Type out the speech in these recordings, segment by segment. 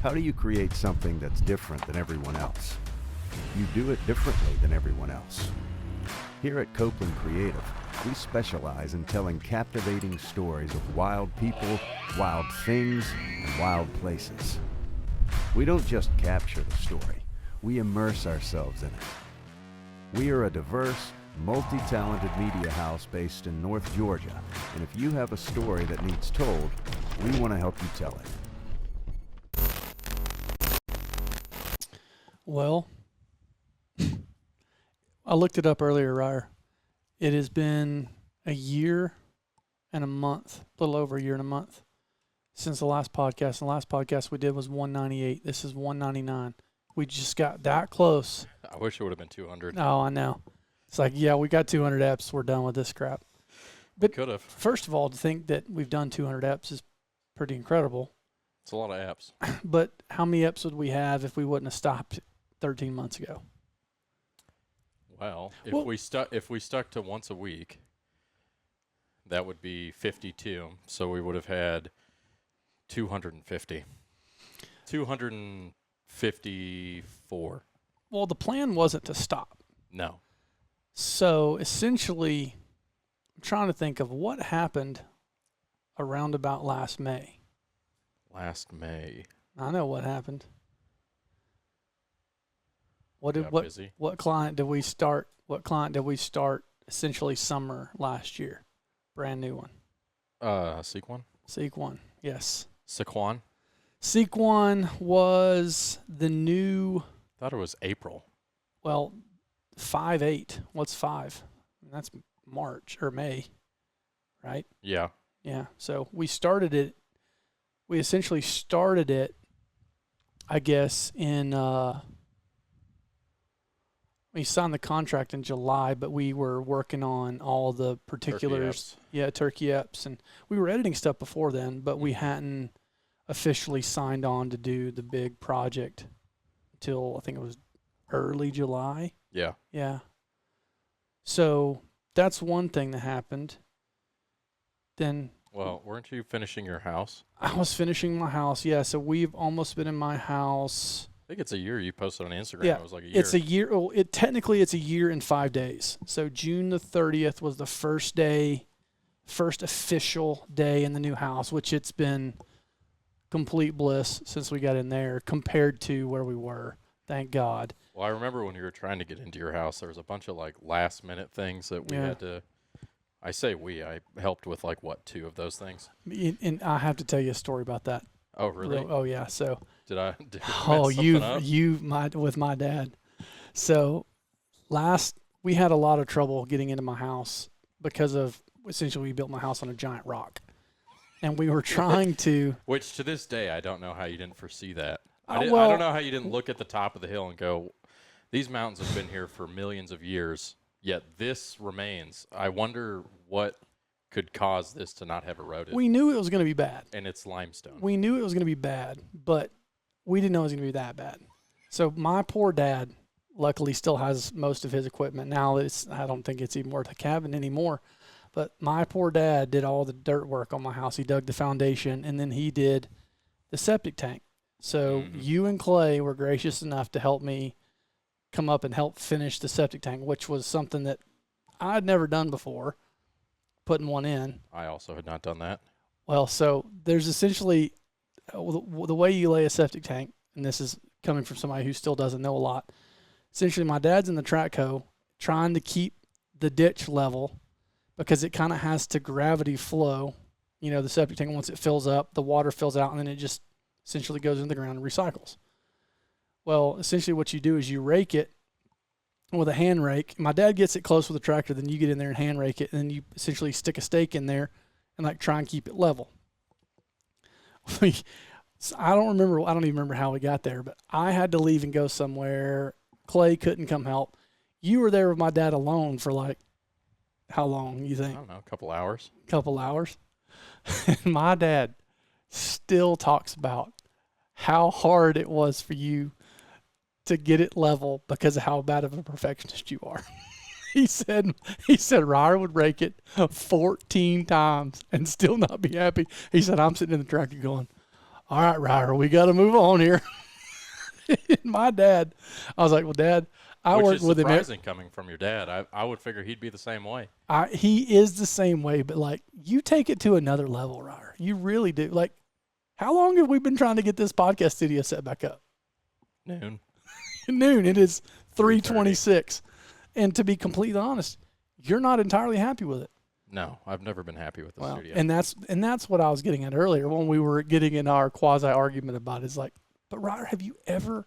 How do you create something that's different than everyone else? You do it differently than everyone else. Here at Copeland Creative, we specialize in telling captivating stories of wild people, wild things, and wild places. We don't just capture the story, we immerse ourselves in it. We are a diverse, multi-talented media house based in North Georgia, and if you have a story that needs told, we want to help you tell it. Well, I looked it up earlier, Ryer. It has been a year and a month, a little over a year and a month, since the last podcast. The last podcast we did was 198. This is 199. We just got that close. I wish it would have been 200. Oh, I know. It's like, yeah, we got 200 eps. We're done with this crap. But could have. First of all, to think that we've done 200 eps is pretty incredible. It's a lot of apps. But how many eps would we have if we wouldn't have stopped 13 months ago? Well, if we stuck to once a week, that would be 52. So we would have had 250. 254. Well, the plan wasn't to stop. No. So essentially, I'm trying to think of what happened around about last May. Last May. I know what happened. What client did we start? What client did we start essentially summer last year? Brand new one. Sequan? Sequan, yes. Sequan? Sequan was the new... I thought it was April. Well, 5/8. What's 5? That's March or May, right? Yeah. Yeah. So we essentially started it, I guess, in... we signed the contract in July, but we were working on all the particulars. Turkey eps. And we were editing stuff before then, but we hadn't officially signed on to do the big project until I think it was early July. Yeah. Yeah. So that's one thing that happened. Then... Well, weren't you finishing your house? I was finishing my house, yeah. So we've almost been in my house... I think it's a year. You posted on Instagram. Yeah, it was like a year. It's a year. Well, technically it's a year and 5 days. So June the 30th was the first official day in the new house, which it's been complete bliss since we got in there compared to where we were. Thank God. Well, I remember when you were trying to get into your house, there was a bunch of like last minute things that we had to. I helped with 2 of those things. And I have to tell you a story about that. Oh, really? Oh, yeah. So. Did I? With my dad. So we had a lot of trouble getting into my house because of essentially we built my house on a giant rock, and we were trying to. Which to this day I don't know how you didn't foresee that. I don't know how you didn't look at the top of the hill and go, "These mountains have been here for millions of years, yet this remains. I wonder what could cause this to not have eroded." We knew it was going to be bad. And it's limestone. We knew it was going to be bad, but we didn't know it was going to be that bad. So my poor dad luckily still has most of his equipment. Now I don't think it's even worth a cabin anymore. But my poor dad did all the dirt work on my house. He dug the foundation, and then he did the septic tank. So you and Clay were gracious enough to help me come up and help finish the septic tank, which was something that I'd never done before. Putting one in. I also had not done that. Well, so there's essentially the way you lay a septic tank, and this is coming from somebody who still doesn't know a lot. Essentially, my dad's in the track hoe trying to keep the ditch level because it kind of has to gravity flow. You know, the septic tank, once it fills up, the water fills out, and then it just essentially goes into the ground and recycles. Well, essentially what you do is you rake it with a hand rake. My dad gets it close with a tractor, then you get in there and hand rake it, and then you essentially stick a stake in there and try and keep it level. I don't even remember how we got there, but I had to leave and go somewhere. Clay couldn't come help. You were there with my dad alone for how long, you think? I don't know, a couple hours. Couple hours. And my dad still talks about how hard it was for you to get it level because of how bad of a perfectionist you are. He said Ryer would rake it 14 times and still not be happy. He said, I'm sitting in the tractor going, all right, Ryder, we got to move on here. My dad, I was like, well, Dad, I worked with him. Which is surprising coming from your dad. I would figure he'd be the same way. He is the same way, but like you take it to another level, Ryder. You really do. Like, how long have we been trying to get this podcast studio set back up? Noon. Noon. It is 3:26. And to be completely honest, you're not entirely happy with it. No, I've never been happy with the studio. And that's what I was getting at earlier when we were getting in our quasi argument about it. It's like, but Ryder, have you ever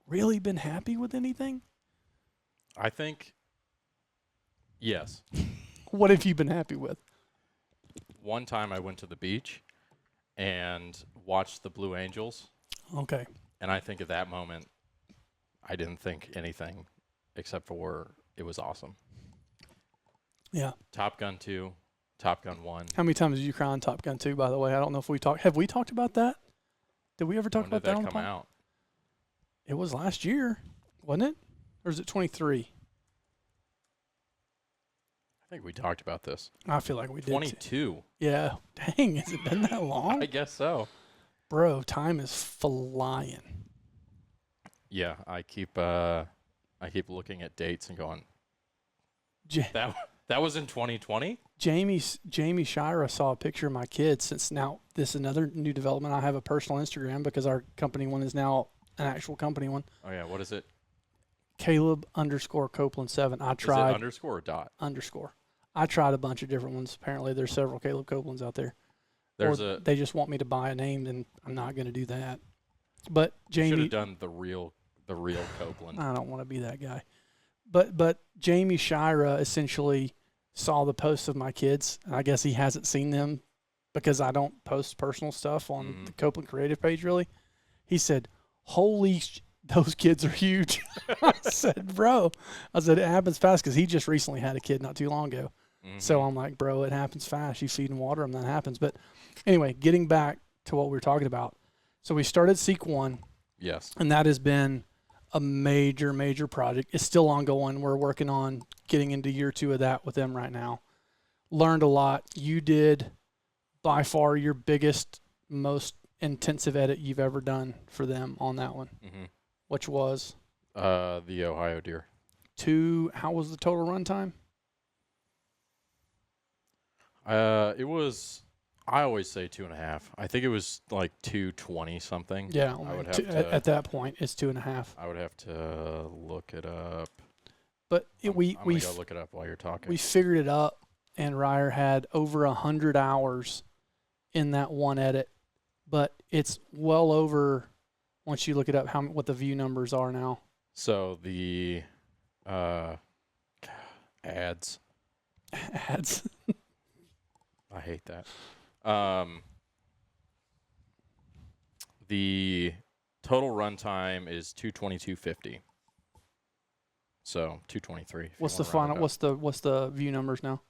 really been happy with anything? I think yes. What have you been happy with? One time I went to the beach and watched the Blue Angels. Okay. And I think at that moment, I didn't think anything except for it was awesome. Yeah. Top Gun 2, Top Gun 1. How many times did you cry on Top Gun 2, by the way? I don't know if we talked. Have we talked about that? Did we ever talk about that on the podcast? When did that come out? It was last year, wasn't it? Or is it 23? I think we talked about this. I feel like we did. 22. Yeah. Dang, has it been that long? I guess so. Bro, time is flying. Yeah, I keep looking at dates and going, that was in 2020? Jamie Shira saw a picture of my kids. Since now this is another new development. I have a personal Instagram because our company one is now an actual company one. Oh yeah, what is it? Caleb_Copeland7. I tried. Is it underscore or dot? Underscore. I tried a bunch of different ones. Apparently there's several Caleb Copelands out there. They just want me to buy a name, and I'm not going to do that. But Jamie should have done the real Copeland. I don't want to be that guy. But Jamie Shira essentially saw the posts of my kids, and I guess he hasn't seen them because I don't post personal stuff on the Copeland Creative page, really. He said, those kids are huge. I said, bro. It happens fast because he just recently had a kid not too long ago. Mm-hmm. So I'm like, bro, it happens fast. You feed and water them, that happens. But anyway, getting back to what we were talking about. So we started Seek 1. Yes. And that has been a major, major project. It's still ongoing. We're working on getting into year 2 of that with them right now. Learned a lot. You did by far your biggest, most intensive edit you've ever done for them on that one, which was? The Ohio Deer. How was the total runtime? It was, I always say 2.5. I think it was like 220 something. Yeah, at that point, it's 2.5. I would have to look it up. But I'm gonna go look it up while you're talking. We figured it up, and Ryder had over 100 hours in that one edit. But it's well over, once you look it up, what the view numbers are now. So the ads. Ads. I hate that. The total runtime is 222.50. So 223. What's the final? What's the view numbers now?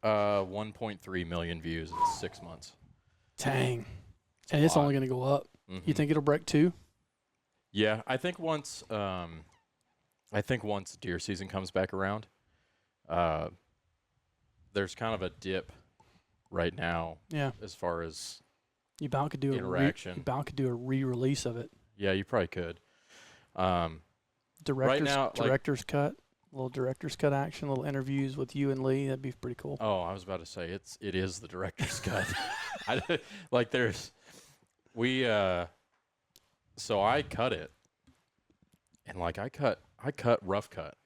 1.3 million views in 6 months. Dang. And it's only going to go up. Mm-hmm. You think it'll break 2? Yeah, I think once deer season comes back around, there's kind of a dip right now. Yeah. As far as you about could do interaction. You about could do a re-release of it. Yeah, you probably could. Director's cut. A little director's cut action, little interviews with you and Lee. That'd be pretty cool. Oh, I was about to say it is the director's cut. So I cut it, and I cut rough cut.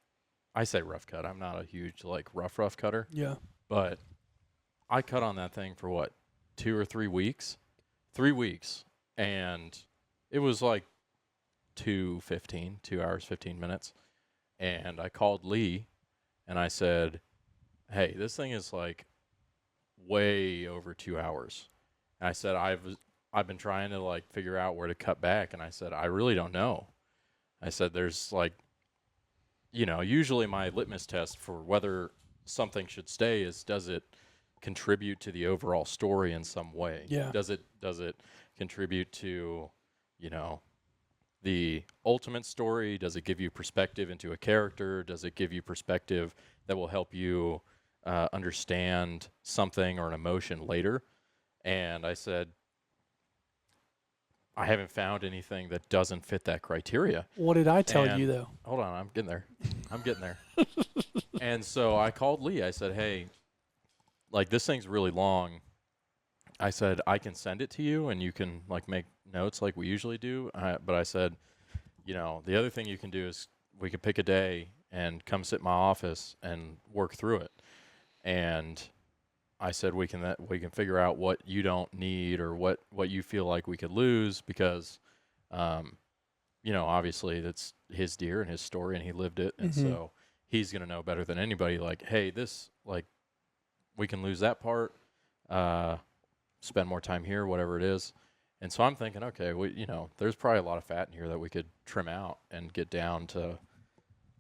I say rough cut. I'm not a huge rough cutter. Yeah. But I cut on that thing for what, 2 or 3 weeks? 3 weeks, and it was 2 hours 15 minutes. And I called Lee, and I said, hey, this thing is way over 2 hours. And I said, I've been trying to figure out where to cut back, and I said, I really don't know. I said, there's usually my litmus test for whether something should stay is, does it contribute to the overall story in some way? Yeah. Does it contribute to, the ultimate story? Does it give you perspective into a character? Does it give you perspective that will help you understand something or an emotion later? And I said, I haven't found anything that doesn't fit that criteria. What did I tell And you though? Hold on, I'm getting there. I'm getting there. And so I called Lee. I said, hey, like this thing's really long. I said, I can send it to you and you can like make notes like we usually do. But I said, you know, the other thing you can do is we could pick a day and come sit in my office and work through it. And I said, we can figure out what you don't need or what you feel like we could lose because, you know, obviously that's his deer and his story and he lived it. And so he's going to know better than anybody, like, hey, this, like, we can lose that part, spend more time here, whatever it is. And so I'm thinking, okay, you know, there's probably a lot of fat in here that we could trim out and get down to,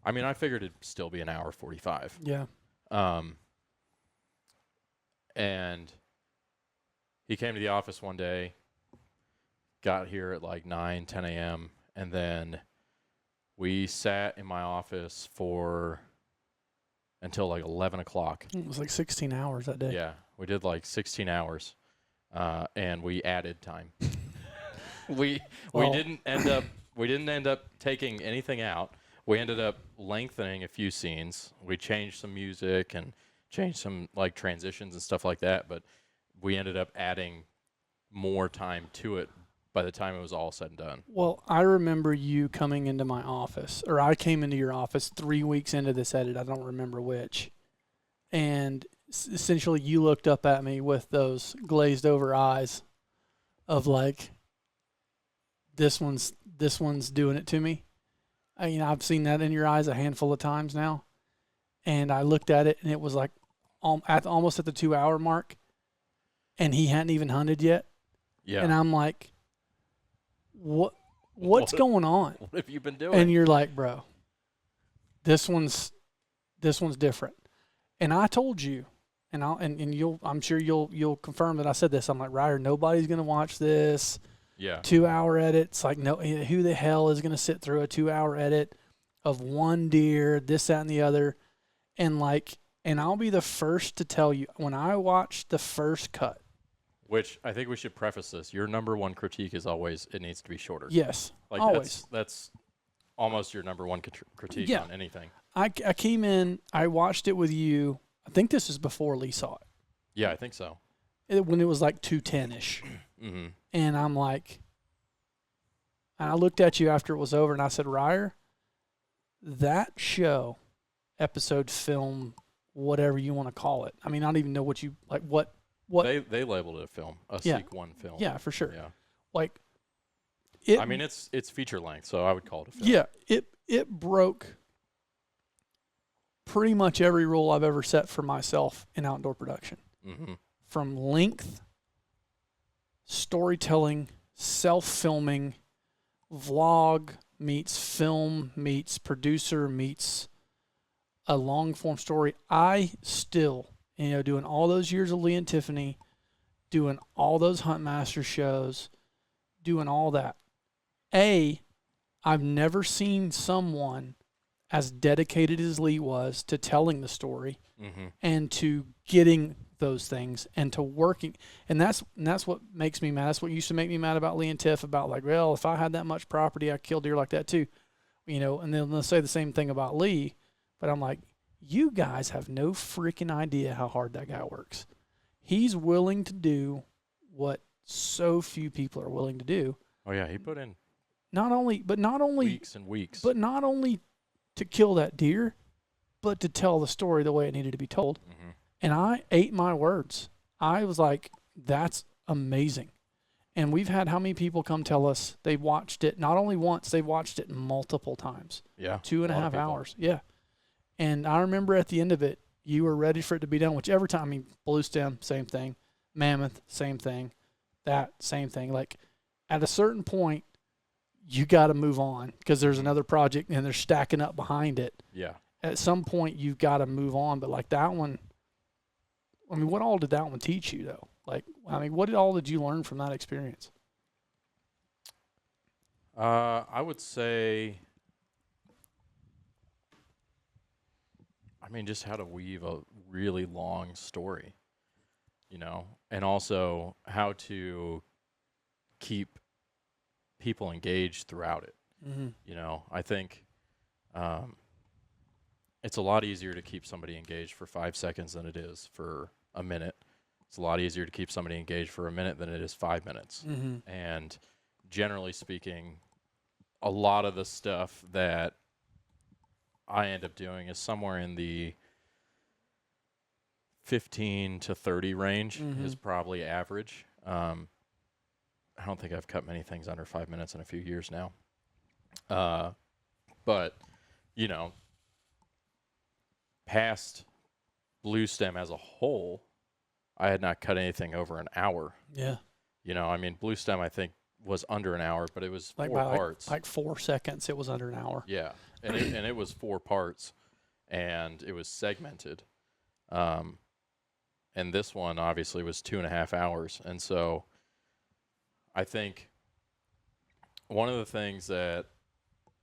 I mean, I figured it'd still be an hour 45. Yeah. And he came to the office one day, got here at like 9, 10 a.m., and then we sat in my office until like 11 o'clock. It was like 16 hours that day. Yeah, we did like 16 hours, and we added time. we didn't end up taking anything out. We ended up lengthening a few scenes. We changed some music and changed some like transitions and stuff like that, but we ended up adding more time to it by the time it was all said and done. Well, I remember you coming into my office, or I came into your office 3 weeks into this edit. I don't remember which. And essentially you looked up at me with those glazed over eyes of like, this one's doing it to me. I mean, I've seen that in your eyes a handful of times now. And I looked at it, and it was like almost at the 2 hour mark, and he hadn't even hunted yet. Yeah. And I'm like, what's going on? What have you been doing? And you're like, bro, this one's different. And I told you, and I'm sure you'll confirm that I said this. I'm like, Ryder, nobody's gonna watch this. Yeah. 2 hour edits. Like, no, who the hell is gonna sit through a 2 hour edit of one deer, this, that, and the other? And I'll be the first to tell you, when I watched the first cut. Which I think we should preface this. Your number one critique is always it needs to be shorter. Yes, like always. That's almost your number one critique on anything. I came in, I watched it with you. I think this is before Lee saw it. Yeah, I think so. When it was like 2:10-ish. Mm-hmm. And I'm like, and I looked at you after it was over, and I said, Ryder, that show, episode, film, whatever you want to call it. I mean, I don't even know what you like. What they labeled it a film, a Seek One film. Yeah, for sure. Yeah, like it. I mean, it's feature length, so I would call it a film. Yeah, it broke pretty much every rule I've ever set for myself in outdoor production. Mm-hmm. From length, storytelling, self-filming, vlog meets film meets producer meets a long-form story. I still, doing all those years of Lee and Tiffany, doing all those Huntmaster shows, doing all that. I've never seen someone as dedicated as Lee was to telling the story and to getting those things and to working. And that's what makes me mad. That's what used to make me mad about Lee and Tiff, about like, well, if I had that much property, I'd kill deer like that too. And then they'll say the same thing about Lee. But I'm like, you guys have no freaking idea how hard that guy works. He's willing to do what so few people are willing to do. Oh yeah, he put in not only weeks and weeks. But not only to kill that deer, but to tell the story the way it needed to be told. Mm-hmm. And I ate my words. I was like, that's amazing. And we've had how many people come tell us they watched it not only once, they watched it multiple times. Yeah. 2.5 hours. Yeah. And I remember at the end of it, you were ready for it to be done, which every time, I mean, Blue Stem, same thing. Mammoth, same thing. That, same thing. Like, at a certain point, you got to move on because there's another project and they're stacking up behind it. Yeah. At some point, you've got to move on. But, like, that one, I mean, what all did that one teach you, though? Like, I mean, what all did you learn from that experience? I would say, I mean, just how to weave a really long story, and also how to keep people engaged throughout it. Mm-hmm. You know, I think it's a lot easier to keep somebody engaged for 5 seconds than it is for a minute. It's a lot easier to keep somebody engaged for a minute than it is 5 minutes. Mm-hmm. And generally speaking, a lot of the stuff that I end up doing is somewhere in the 15 to 30 range is probably average. I don't think I've cut many things under 5 minutes in a few years now. But, you know, past Blue Stem as a whole, I had not cut anything over an hour. Yeah. You know, I mean, Blue Stem, I think, was under an hour, but it was Like 4 parts. Like 4 seconds, it was under an hour. Yeah. And it was 4 parts, and it was segmented. And this one, obviously, was 2.5 hours. And so I think one of the things that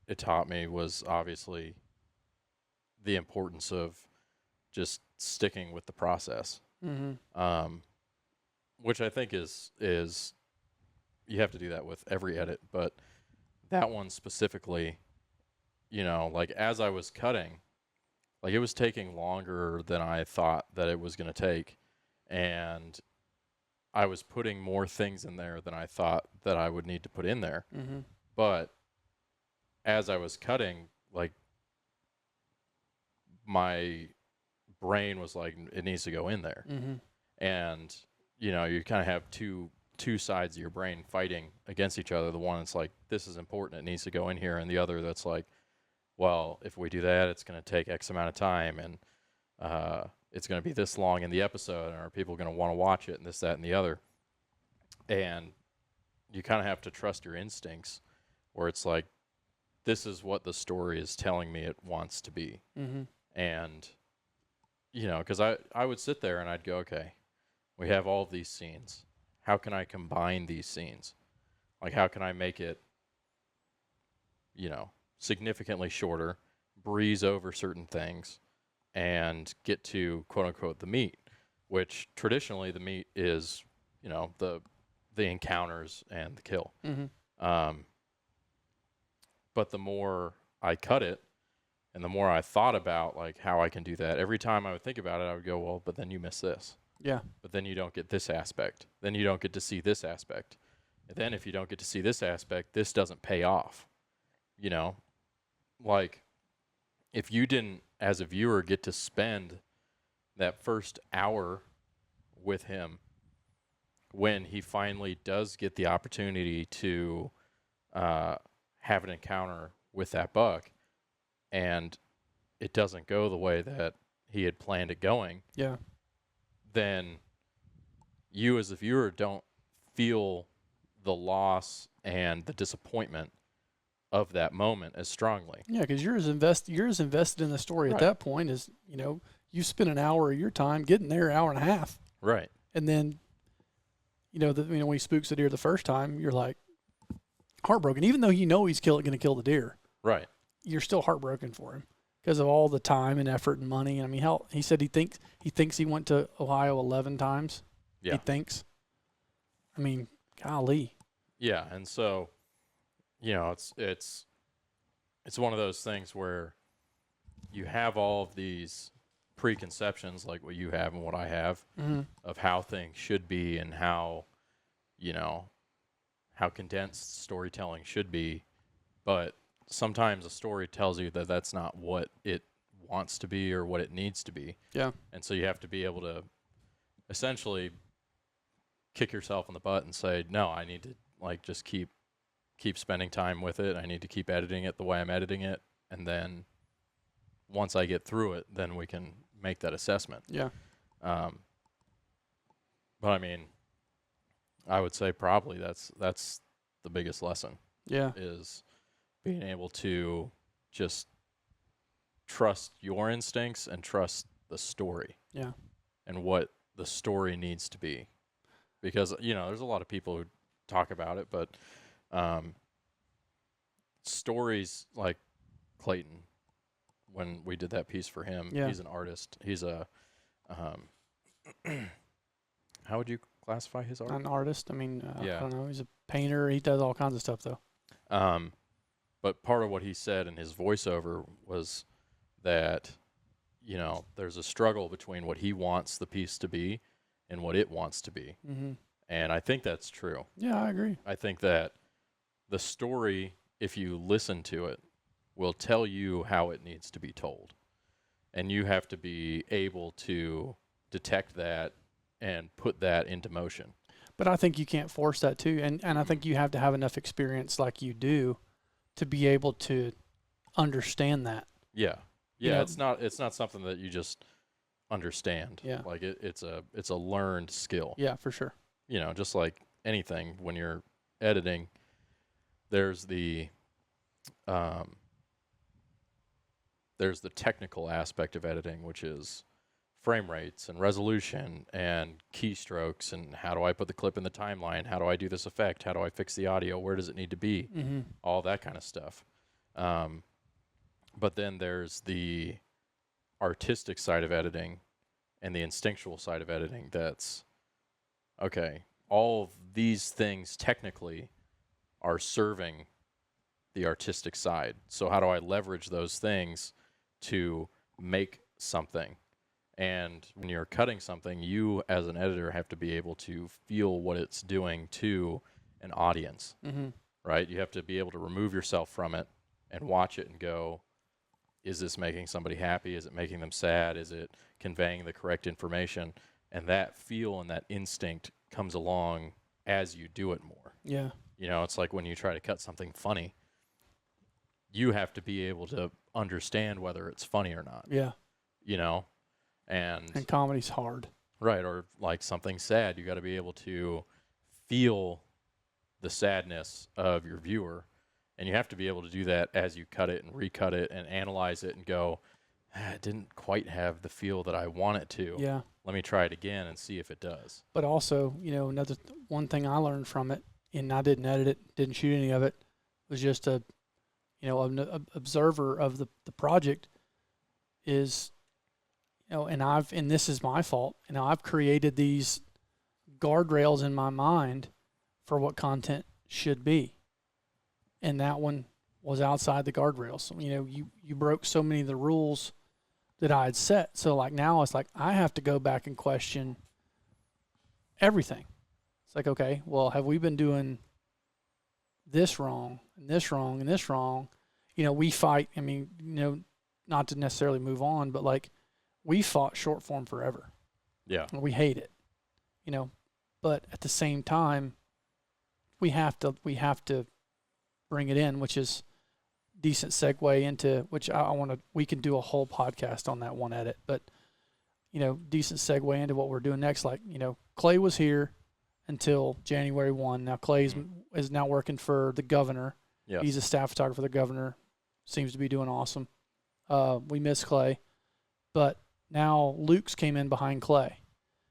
it taught me was obviously the importance of just sticking with the process, which I think is you have to do that with every edit, but that one specifically, you know, like as I was cutting, like it was taking longer than I thought that it was going to take, and I was putting more things in there than I thought that I would need to put in there. But as I was cutting, like my brain was like, it needs to go in there. And, you know, you kind of have two sides of your brain fighting against each other. The one that's like, this is important, it needs to go in here. And the other that's like, well, if we do that, it's going to take X amount of time, and it's going to be this long in the episode, and are people going to want to watch it, and this, that, and the other. And you kind of have to trust your instincts, where it's like, this is what the story is telling me it wants to be. And, you know, because I would sit there and I'd go, okay, we have all of these scenes. How can I combine these scenes? Like, how can I make it, you know, significantly shorter, breeze over certain things, and get to, quote unquote, the meat, which traditionally the meat is, you know, the encounters and the kill. But the more I cut it, and the more I thought about like how I can do that, every time I would think about it, I would go, well, but then you miss this. Yeah. But then you don't get this aspect. Then you don't get to see this aspect. And then if you don't get to see this aspect, this doesn't pay off. You know, like if you didn't, as a viewer, get to spend that first hour with him when he finally does get the opportunity to have an encounter with that buck, and it doesn't go the way that he had planned it going, then you as a viewer don't feel the loss and the disappointment of that moment as strongly. Yeah, because you're as invested in the story at that point as, you know, you spend an hour of your time getting there, hour and a half. Right. And then, you know, when he spooks the deer the first time, you're like heartbroken, even though you know he's going to kill the deer. Right. You're still heartbroken for him because of all the time and effort and money. I mean, he said he thinks he went to Ohio 11 times. Yeah. He thinks. I mean, golly. Yeah, and so, you know, it's one of those things where you have all of these preconceptions, like what you have and what I have, of how things should be and how, you know, how condensed storytelling should be. But sometimes a story tells you that that's not what it wants to be or what it needs to be. Yeah. And so you have to be able to essentially kick yourself in the butt and say, no, I need to like just keep spending time with it. I need to keep editing it the way I'm editing it. And then once I get through it, then we can make that assessment. Yeah. But I mean, I would say probably that's the biggest lesson. Yeah. Is being able to just trust your instincts and trust the story. Yeah. And what the story needs to be. Because, you know, there's a lot of people who talk about it, but stories like Clayton, when we did that piece for him, he's an artist. He's a how would you classify his art? An artist. I mean, Yeah. I don't know. He's a painter. He does all kinds of stuff, though. But part of what he said in his voiceover was that, you know, there's a struggle between what he wants the piece to be and what it wants to be. Mm-hmm. And I think that's true. Yeah, I agree. I think that the story, if you listen to it, will tell you how it needs to be told. And you have to be able to detect that and put that into motion. But I think you can't force that too. And I think you have to have enough experience like you do to be able to understand that. Yeah. You Yeah, know, it's not something that you just understand. Yeah. Like it's a learned skill. Yeah, for sure. You know, just like anything when you're editing, there's the technical aspect of editing, which is frame rates and resolution and keystrokes and how do I put the clip in the timeline? How do I do this effect? How do I fix the audio? Where does it need to be? Mm-hmm. All that kind of stuff. But then there's the artistic side of editing and the instinctual side of editing that's, okay, all of these things technically are serving the artistic side. So how do I leverage those things to make something? And when you're cutting something, you as an editor have to be able to feel what it's doing to an audience, Mm-hmm. right? You have to be able to remove yourself from it and watch it and go, is this making somebody happy? Is it making them sad? Is it conveying the correct information? And that feel and that instinct comes along as you do it more. Yeah. You know, it's like when you try to cut something funny, you have to be able to understand whether it's funny or not, Yeah. you know? And comedy's hard. right, or like something sad, you got to be able to feel the sadness of your viewer, and you have to be able to do that as you cut it and recut it and analyze it and go, it didn't quite have the feel that I want it to. Yeah. Let me try it again and see if it does. But also, you know, one thing I learned from it, and I didn't edit it, didn't shoot any of it, was just an observer of the project is, you know, and this is my fault. You know, I've created these guardrails in my mind for what content should be. And that one was outside the guardrails. You know, you broke so many of the rules that I had set. So like now it's like I have to go back and question everything. It's like, okay, well, have we been doing this wrong and this wrong and this wrong? You know, we fight. I mean, you know, not to necessarily move on, but like we fought short form forever. Yeah. We hate it, you know, but at the same time, we have to bring it in, which is decent segue into which we can do a whole podcast on that one edit, but you know, decent segue into what we're doing next. Like, you know, Clay was here until January 1. Now Clay is now working for the governor. Yeah. He's a staff photographer for the governor. Seems to be doing awesome. We miss Clay, but now Luke's came in behind Clay.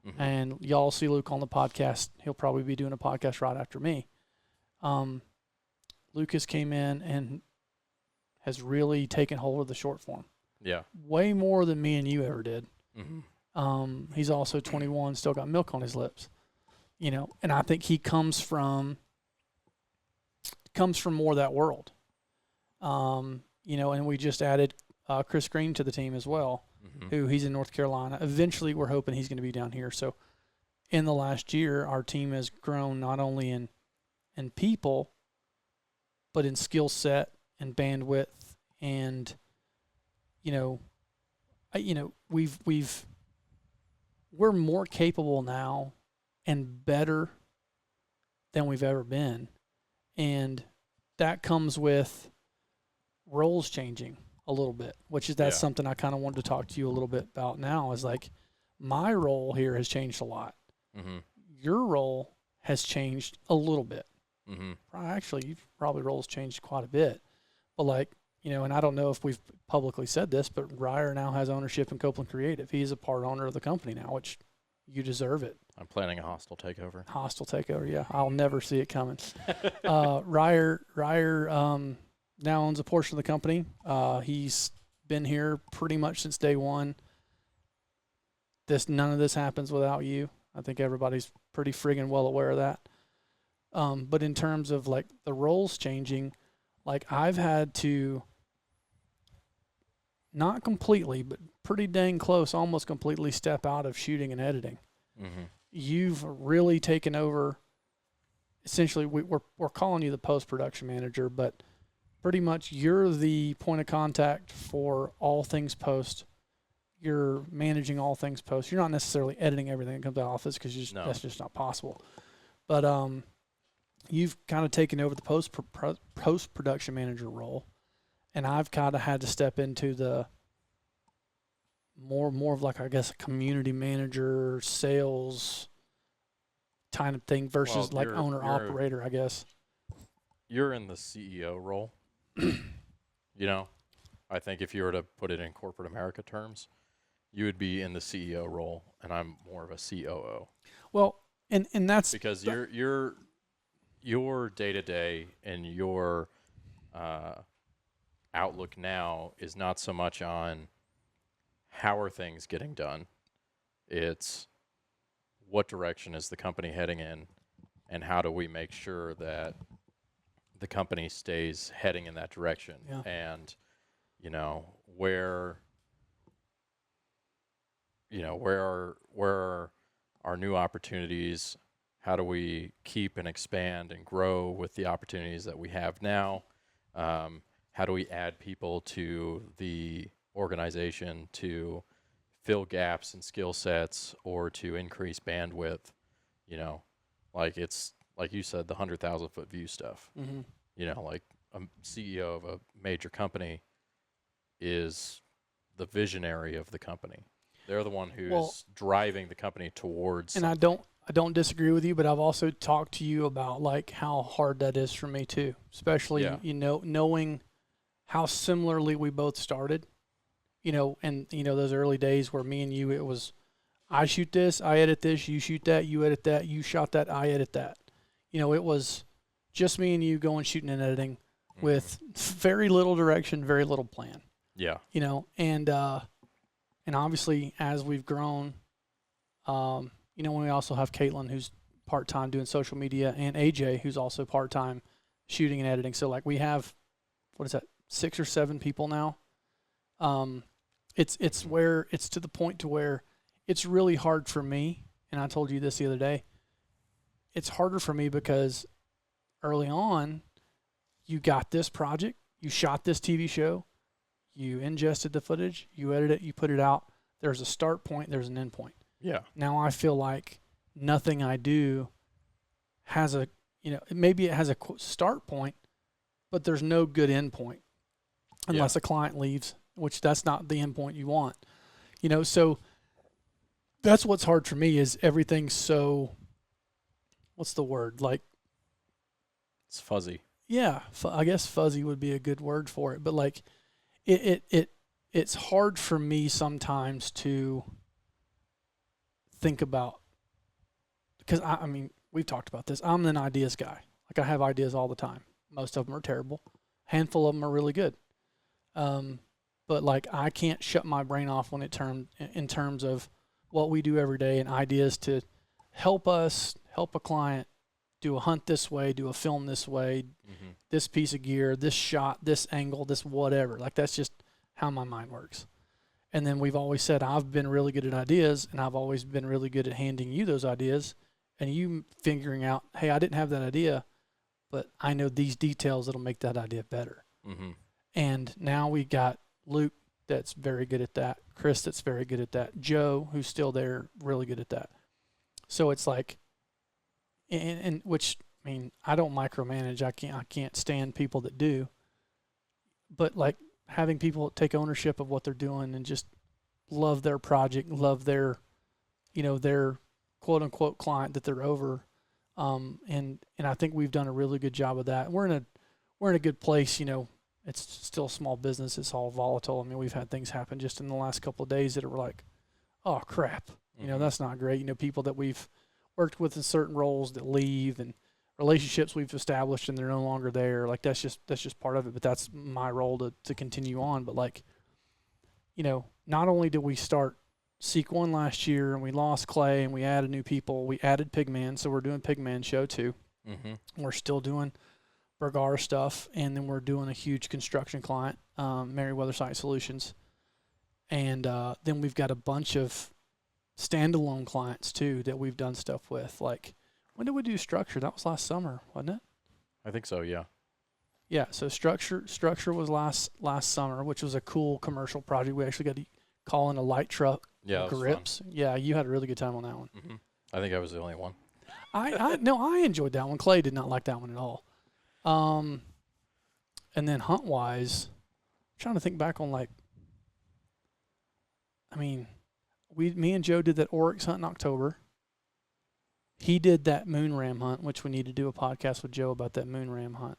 Mm-hmm. And y'all see Luke on the podcast. He'll probably be doing a podcast right after me. Lucas came in and has really taken hold of the short form. Yeah. Way more than me and you ever did. Mm-hmm. He's also 21, still got milk on his lips. You know, and I think he comes from more of that world. You know, and we just added Chris Green to the team as well, who he's in North Carolina. Eventually, we're hoping he's going to be down here. So in the last year, our team has grown not only in people, but in skill set and bandwidth, and we're more capable now and better than we've ever been, and that comes with roles changing a little bit, that's something I kind of wanted to talk to you a little bit about now. Is like my role here has changed a lot. Mm-hmm. Your role has changed a little bit. Mm-hmm. Actually, you've probably roles changed quite a bit. But like, you know, and I don't know if we've publicly said this, but Ryer now has ownership in Copeland Creative. He's a part owner of the company now, which you deserve it. I'm planning a hostile takeover. Hostile takeover, yeah. I'll never see it coming. Ryer now owns a portion of the company. He's been here pretty much since day one. None of this happens without you. I think everybody's pretty friggin' well aware of that. But in terms of like the roles changing, like I've had to, not completely, but pretty dang close, almost completely step out of shooting and editing. Mm-hmm. You've really taken over. Essentially, we're calling you the post-production manager, but pretty much you're the point of contact for all things post. You're managing all things post. You're not necessarily editing everything that comes out of office because that's just not possible. But you've kind of taken over the post-production manager role, and I've kind of had to step into the more of like, I guess, a community manager, sales kind of thing versus like owner-operator, I guess. You're in the CEO role. You know, I think if you were to put it in corporate America terms, you would be in the CEO role, and I'm more of a COO. Well, and that's because your day-to-day and your outlook now is not so much on how are things getting done. It's what direction is the company heading in, and how do we make sure that the company stays heading in that direction? Yeah. And where are our new opportunities? How do we keep and expand and grow with the opportunities that we have now? How do we add people to the organization to fill gaps in skill sets or to increase bandwidth? Like it's like you said, the 100,000-foot view stuff. Mm-hmm. Like a CEO of a major company is the visionary of the company. They're the one who's driving the company towards. And something. I don't disagree with you, but I've also talked to you about like how hard that is for me too, especially knowing how similarly we both started. And those early days where me and you, it was, I shoot this, I edit this, you shoot that, you edit that, you shot that, I edit that. It was just me and you going shooting and editing with very little direction, very little plan. Yeah. And obviously as we've grown, when we also have Caitlin, who's part-time doing social media, and AJ, who's also part-time shooting and editing. So like we have, 6 or 7 people now. It's to the point to where it's really hard for me. And I told you this the other day. It's harder for me because early on, you got this project, you shot this TV show, you ingested the footage, you edited it, you put it out. There's a start point, there's an end point. Yeah. Now I feel like nothing I do has a, maybe it has a start point, but there's no good end point unless a client leaves, which that's not the end point you want. So that's what's hard for me is everything's so, what's the word? Like, it's fuzzy. Yeah. I guess fuzzy would be a good word for it, but like it's hard for me sometimes to think about, because I mean, we've talked about this. I'm an ideas guy. Like I have ideas all the time. Most of them are terrible. Handful of them are really good. But like I can't shut my brain off when in terms of what we do every day and ideas to help a client do a hunt this way, do a film this way, this piece of gear, this shot, this angle, this whatever. Like that's just how my mind works. And then we've always said I've been really good at ideas, and I've always been really good at handing you those ideas and you figuring out, hey, I didn't have that idea, but I know these details that'll make that idea better. And now we got Luke that's very good at that, Chris that's very good at that, Joe who's still there, really good at that. So it's like, and which, I mean, I don't micromanage. I can't stand people that do. But like having people take ownership of what they're doing and just love their project, love their, their quote unquote client that they're over. And I think we've done a really good job of that. We're in a good place. It's still a small business. It's all volatile. I mean, we've had things happen just in the last couple of days that were like, oh crap, that's not great. People that we've worked with in certain roles that leave, and relationships we've established and they're no longer there. Like that's just part of it, but that's my role to continue on. But like, not only did we start Seek One last year, and we lost Clay, and we added new people. We added Pigman, so we're doing Pigman show too. Mm-hmm. We're still doing Bergara stuff, and then we're doing a huge construction client, Merriweather Site Solutions. And then we've got a bunch of standalone clients too that we've done stuff with. Like, when did we do Structure? That was last summer, wasn't it? I think so, yeah. Yeah, so Structure was last summer, which was a cool commercial project. We actually got to call in a light truck. Yeah, grips. Yeah, you had a really good time on that one. Mm-hmm. I think I was the only one. I enjoyed that one. Clay did not like that one at all. And then hunt wise, I'm trying to think back on me and Joe did that Oryx hunt in October. He did that moon ram hunt, which we need to do a podcast with Joe about that moon ram hunt.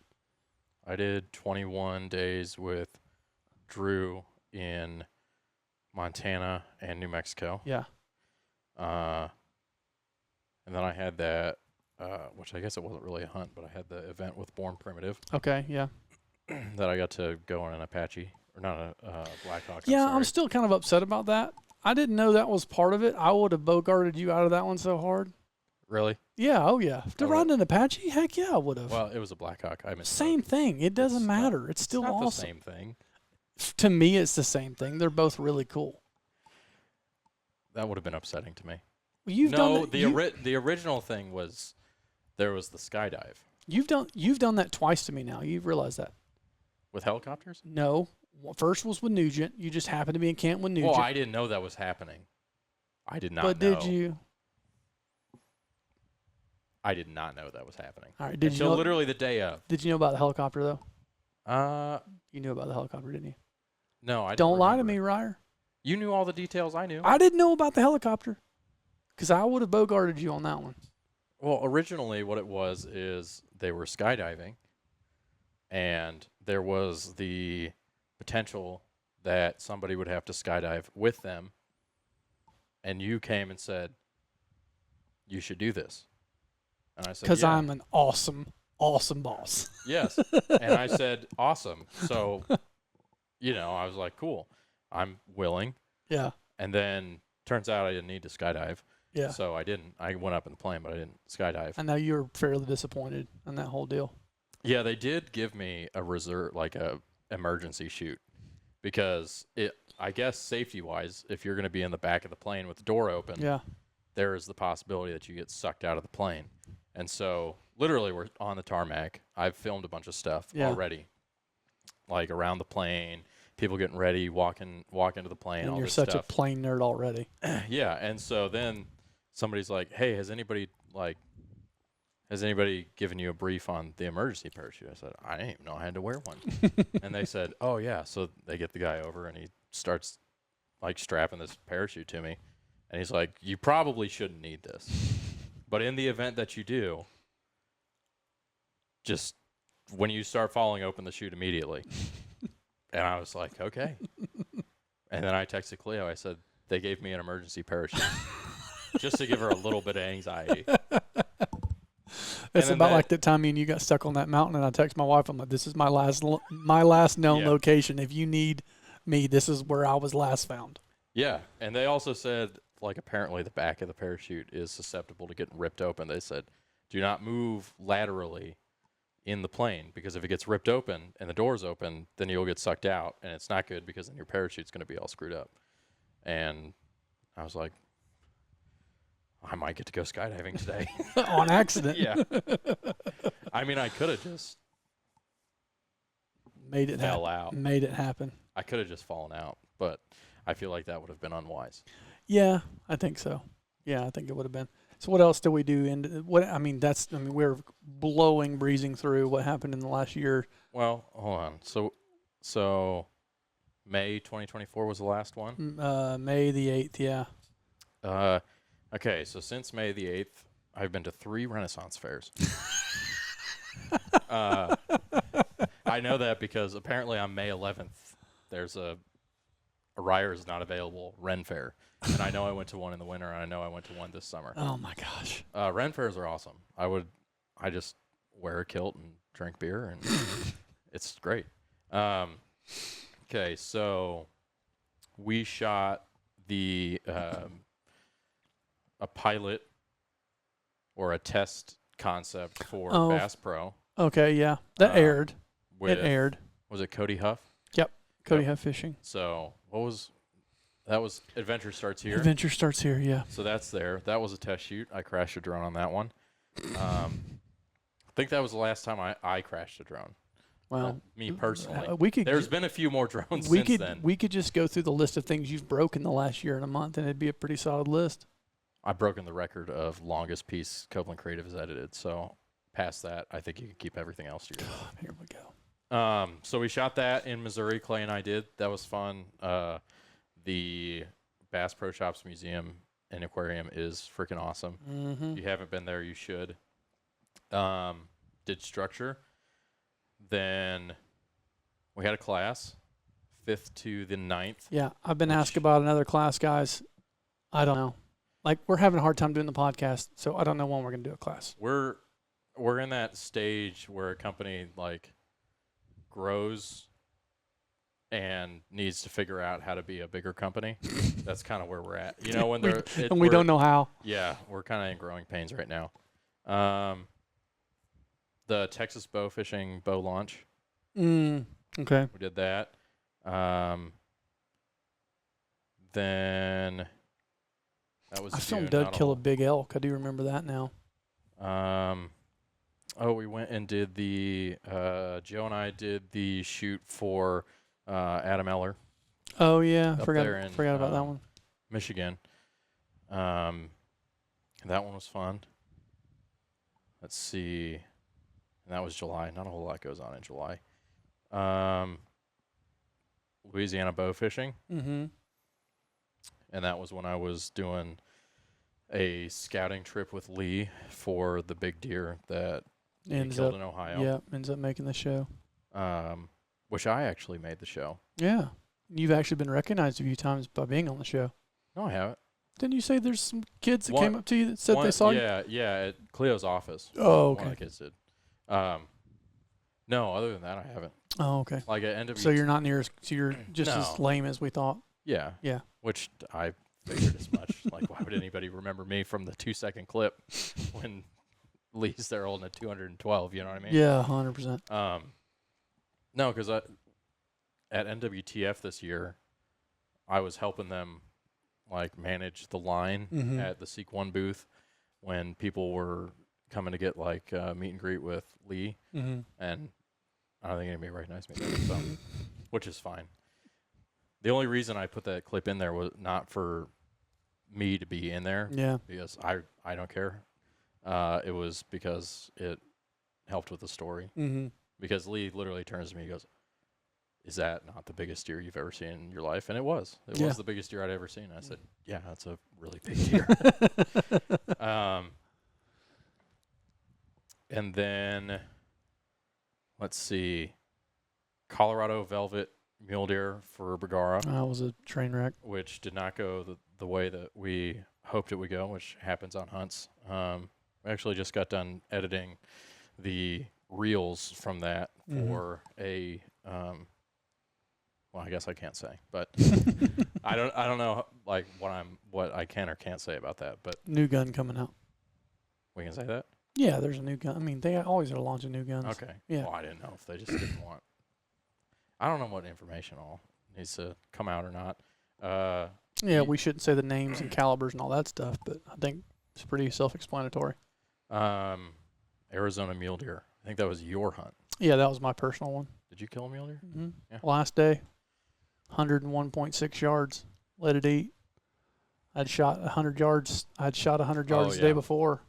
I did 21 days with Drew in Montana and New Mexico. Yeah. And then I had that, which I guess it wasn't really a hunt, but I had the event with Born Primitive. Okay, yeah. That I got to go on an Apache, or not a Blackhawk. Yeah, I'm still kind of upset about that. I didn't know that was part of it. I would have bogarted you out of that one so hard. Really? Yeah, oh yeah. To ride an Apache? Heck yeah, I would have. Well, it was a Blackhawk. I missed Same thing. It doesn't matter. It's still not awesome. the same thing. To me, it's the same thing. They're both really cool. That would have been upsetting to me. Well, the original thing was there was the skydive. You've done that twice to me now. You've realized that. With helicopters? No. First was with Nugent. You just happened to be in camp with Nugent. Well, I didn't know that was happening. I did not know. But did you? I did not know that was happening. All right. Until literally the day of. Did you know about the helicopter, though? You knew about the helicopter, didn't you? No, I don't lie to remember. me, Ryer. You knew all the details I knew. I didn't know about the helicopter because I would have bogarted you on that one. Well, originally what it was is they were skydiving, and there was the potential that somebody would have to skydive with them, and you came and said, you should do this. And I said, because yeah. I'm an awesome boss. Yes. And I said, awesome. So, I was like, cool. I'm willing. Yeah. And then turns out I didn't need to skydive. Yeah. So I didn't. I went up in the plane, but I didn't skydive. I know you were fairly disappointed in that whole deal. Yeah, they did give me a reserve, like a emergency chute, because I guess safety-wise, if you're going to be in the back of the plane with the door open, yeah, there is the possibility that you get sucked out of the plane. And so, literally, we're on the tarmac. I've filmed a bunch of stuff already, like around the plane, people getting ready, walk into the plane. And all you're this such stuff. a plane nerd already. Yeah, and so then somebody's like, "Hey, has anybody given you a brief on the emergency parachute?" I said, "I didn't even know I had to wear one." And they said, "Oh yeah." So they get the guy over, and he starts like strapping this parachute to me, and he's like, "You probably shouldn't need this, but in the event that you do, just when you start falling, open the chute immediately." And I was like, "Okay." And then I texted Cleo. I said, "They gave me an emergency parachute." Just to give her a little bit of anxiety. It's about like the time me and you got stuck on that mountain, and I text my wife. I'm like, "This is my last known location. If you need me, this is where I was last found." Yeah, and they also said, like, apparently the back of the parachute is susceptible to getting ripped open. They said, "Do not move laterally in the plane, because if it gets ripped open and the door's open, then you'll get sucked out, and it's not good because then your parachute's going to be all screwed up." And I was like, I might get to go skydiving today. On accident. Yeah. I mean, I could have just made it happen. I could have just fallen out, but I feel like that would have been unwise. Yeah, I think so. Yeah, I think it would have been. So what else did we do? We're breezing through what happened in the last year. Well, hold on. So May 2024 was the last one? May the 8th, yeah. Okay, so since May the 8th, I've been to 3 Renaissance fairs. I know that because apparently on May 11th, there's a Ryer is not available Ren Fair. And I know I went to one in the winter, and I know I went to one this summer. Oh, my gosh. Ren Fairs are awesome. I just wear a kilt and drink beer, and it's great. Okay, so we shot the a pilot or a test concept for Bass Pro. Okay, yeah, that aired. It aired. Was it Cody Huff? Yep, Cody Huff Fishing. So that was Adventure Starts Here. Adventure Starts Here, yeah. So that's there. That was a test shoot. I crashed a drone on that one. I think that was the last time I crashed a drone. Well, me personally. There's been a few more drones since then. We could just go through the list of things you've broken the last year and a month, and it'd be a pretty solid list. I've broken the record of longest piece Copeland Creative has edited. So past that, I think you can keep everything else to yourself. Here we go. So we shot that in Missouri. Clay and I did. That was fun. The Bass Pro Shops Museum and Aquarium is freaking awesome. Mm-hmm. If you haven't been there, you should. Did structure. Then we had a class, 5th to the 9th. Yeah, I've been asked about another class, guys. I don't know. Like, we're having a hard time doing the podcast, so I don't know when we're going to do a class. We're in that stage where a company, like, grows and needs to figure out how to be a bigger company. That's kind of where we're at. You know, when they're... and we don't know how. Yeah, we're kind of in growing pains right now. The Texas bow fishing bow launch. Okay. We did that. Then that was I filmed Doug kill a big elk. I do remember that now. We went and did the Joe and I did the shoot for Adam Eller. Oh yeah, forgot about that one. Michigan. That one was fun. Let's see. And that was July. Not a whole lot goes on in July. Louisiana bow fishing. Mm-hmm. And that was when I was doing a scouting trip with Lee for the big deer that he killed in Ohio. Yeah, ends up making the show. Which I actually made the show. Yeah. You've actually been recognized a few times by being on the show. No, I haven't. Didn't you say there's some kids that came up to you that said they saw you? Yeah, at Cleo's office. Oh, okay. One of the kids did. No, other than that, I haven't. Oh, okay. Like at NWT. So you're not near. So you're just as lame as we thought. Yeah. Yeah. Which I figured as much. Like, why would anybody remember me from the 2-second clip when Lee's there holding a 212? You know what I mean? Yeah, 100%. No, because at NWTF this year, I was helping them like manage the line at the Seek One booth when people were coming to get like meet and greet with Lee, and I don't think anybody recognized me there, so which is fine. The only reason I put that clip in there was not for me to be in there, because I don't care. It was because it helped with the story. Because Lee literally turns to me and goes, "Is that not the biggest deer you've ever seen in your life?" And it was. It was the biggest deer I'd ever seen. I said, "Yeah, that's a really big deer." And then, let's see, Colorado Velvet Mule Deer for Bergara. That was a train wreck. Which did not go the way that we hoped it would go, which happens on hunts. We actually just got done editing the reels from that for a well, I guess I can't say, but I don't know like what I can or can't say about that, but new gun coming out. We can say that? Yeah, there's a new gun. I mean, they always are launching new guns. Okay. Yeah. Well, I didn't know if they just didn't want. I don't know what information all needs to come out or not. Yeah, we shouldn't say the names and calibers and all that stuff, but I think it's pretty self-explanatory. Arizona mule deer. I think that was your hunt. Yeah, that was my personal one. Did you kill a mule deer? Yeah. Last day, 101.6 yards. Let it eat. I'd shot 100 yards. I'd shot 100 yards the day before,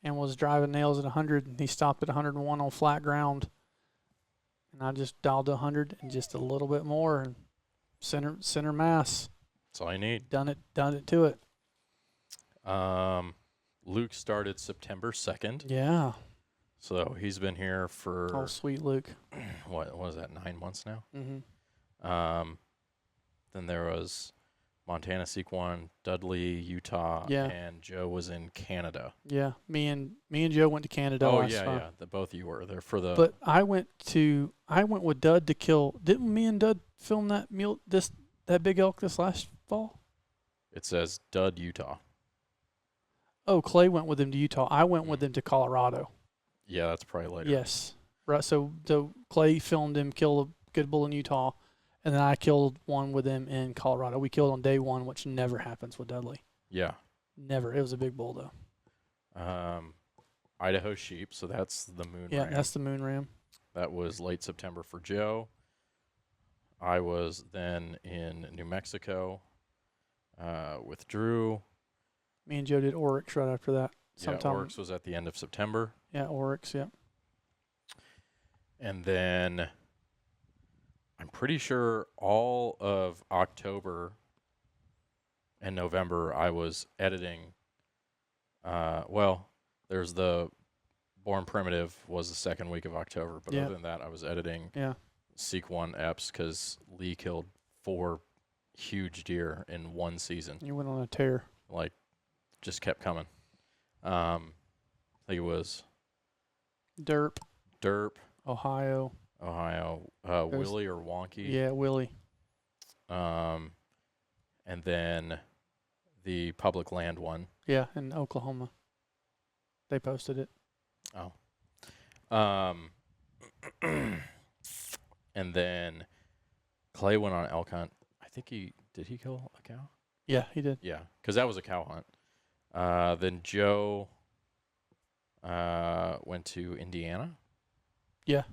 and was driving nails at 100. And he stopped at 101 on flat ground, and I just dialed to 100 and just a little bit more, and center mass. That's all you need. Done it to it. Luke started September 2nd. Yeah. So he's been here for... Oh, sweet Luke. What was that, 9 months now? Then there was Montana Seek One, Dudley, Utah, and Joe was in Canada. Yeah, me and Joe went to Canada last time. Yeah. Both of you were there for the... But I went with Dud to kill... Didn't me and Dud film that big elk this last fall? It says Dud, Utah. Oh, Clay went with him to Utah. I went with him to Colorado. Yeah, that's probably later. Yes. Right. So Clay filmed him kill a good bull in Utah, and then I killed one with him in Colorado. We killed on day one, which never happens with Dudley. Yeah. Never. It was a big bull, though. Idaho sheep, so that's the moon Yeah, ram. that's the moon ram. That was late September for Joe. I was then in New Mexico with Drew. Me and Joe did Oryx right after that. Yeah, Oryx was at the end of September. Yeah, Oryx, yeah. And then I'm pretty sure all of October and November I was editing. There's the Born Primitive was the second week of October, but Yeah. other than that, I was editing Yeah. Seek 1 Eps because Lee killed 4 huge deer in one season. You went on a tear. Like, just kept coming. I think it was Derp, Ohio, Ohio. Willie or Wonky. Yeah, Willie. And then the public land one. Yeah, in Oklahoma. They posted it. Oh. And then Clay went on elk hunt. I think did he kill a cow? Yeah, he did. Yeah, because that was a cow hunt. Then Joe went to Indiana. Yeah.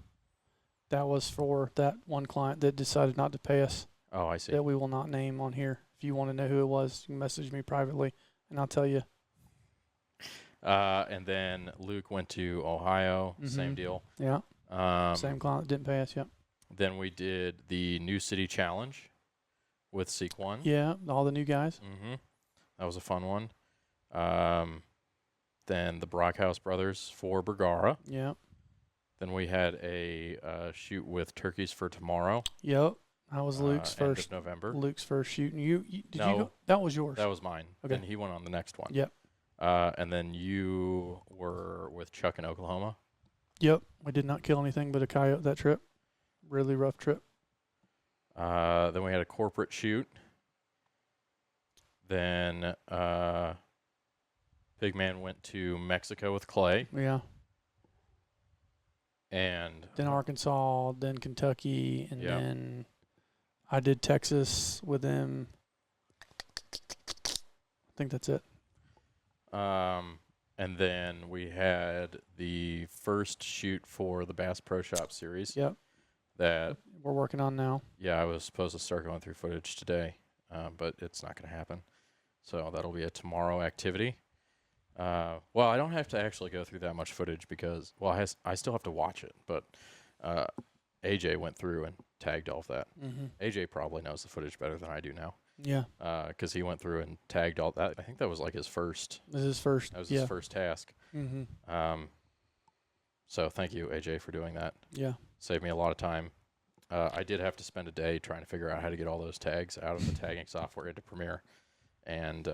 That was for that one client that decided not to pay us Oh, I see. that we will not name on here. If you want to know who it was, you can message me privately, and I'll tell you. And then Luke went to Ohio. Same Mhm. deal. Yeah, Um, same client that didn't pay us, yeah. Then we did the New City Challenge with Seek 1. Yeah, all the new guys. Mm-hmm. That was a fun one. Then the Brockhouse brothers for Bergara. Yeah. Then we had a shoot with Turkeys for Tomorrow. Yep. That was Luke's End first. of November. Luke's first shoot. And you did No. you go? That was yours. That was mine. Okay. Then he went on the next one. Yep. And then you were with Chuck in Oklahoma. Yep. We did not kill anything but a coyote that trip. Really rough trip. Then we had a corporate shoot. Then Pigman went to Mexico with Clay. Yeah. And Then Arkansas, then Kentucky, and Yeah. then I did Texas with them. I think that's it. and then we had the first shoot for the Bass Pro Shop series. Yep. That We're working on now. I was supposed to start going through footage today, but it's not going to happen. So that'll be a tomorrow activity. Well, I don't have to actually go through that much footage because, I still have to watch it. But AJ went through and tagged all of that. Mm-hmm. AJ probably knows the footage better than I do now Yeah. because he went through and tagged all that. I think that was like his first. This is first. That was yeah. his first task. Mm-hmm. So thank you, AJ, for doing that. Yeah. Saved me a lot of time. I did have to spend a day trying to figure out how to get all those tags out of the tagging software into Premiere, and